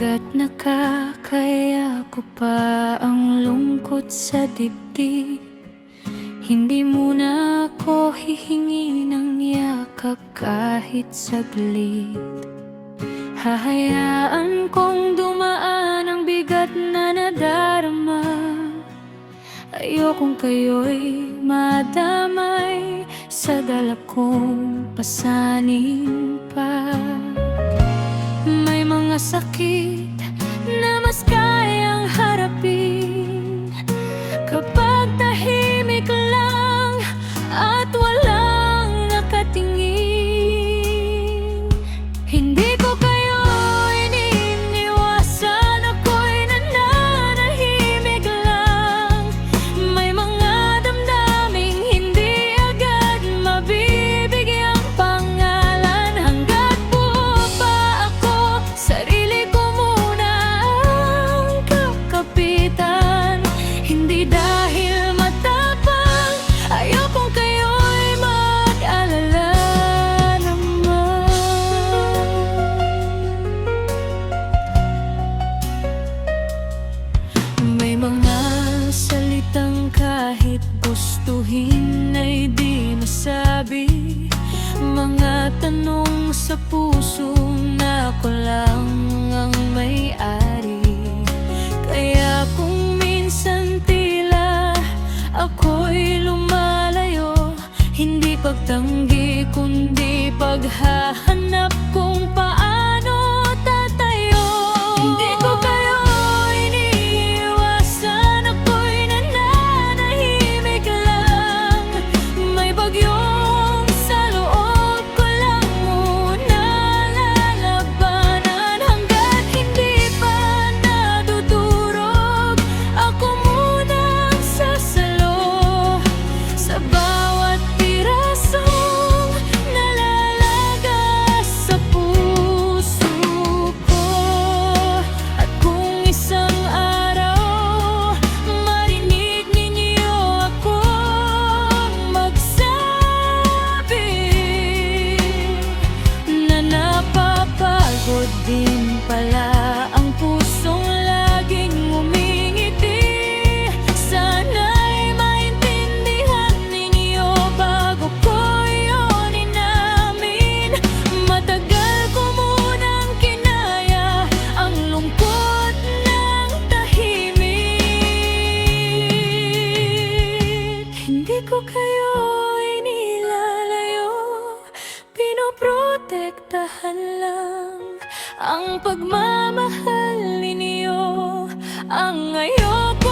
Hangga't nakakaya ko pa ang lungkot sa dibdib, hindi muna ako hihingi ng yakap kahit saglit. Hahayaan kong dumaan ang bigat na nadarama. Ayokong kayo'y madamay sa dala kong pasanin pa. May mga sakit na mas kayang harapin kapag tahimik lang at walang nakatingin. Hindi ko kayo iniiwasan, ako'y nananahimik lang. May mga damdaming hindi agad mabibigyang pangalan. Hangga't buo pa ako, sarili ko muna ang kakapitan. Hindi dahil matapang, ayokong kayo'y mag-alala naman. May mga salitang kahit gustuhin ay di masabi, mga tanong sa puso na ako lang ang may-ari. Kaya kung minsan tila ako'y lumalayo, hindi pagtanggi kundi paghahanap kung paano tatayo. Hindi ko kayo iniiwasan, ako'y nananahimik lang. May bagyong sa loob ko lang muna lalabanan. Hangga't hindi pa nadudurog, ako munang sasalo sa bawat pirasong nalalagas sa puso ko. At kung isang araw marinig ninyo akong magsabi na napapagod din pala ang pusong laging ngumingiti, sana'y maintindihan ninyo bago ko yun inamin. Matagal ko munang kinaya ang lungkot ng tahimik. Hindi ko kayo inilalayo, pinoprotektahan lang ang pagmamahal ninyo. Ang ayoko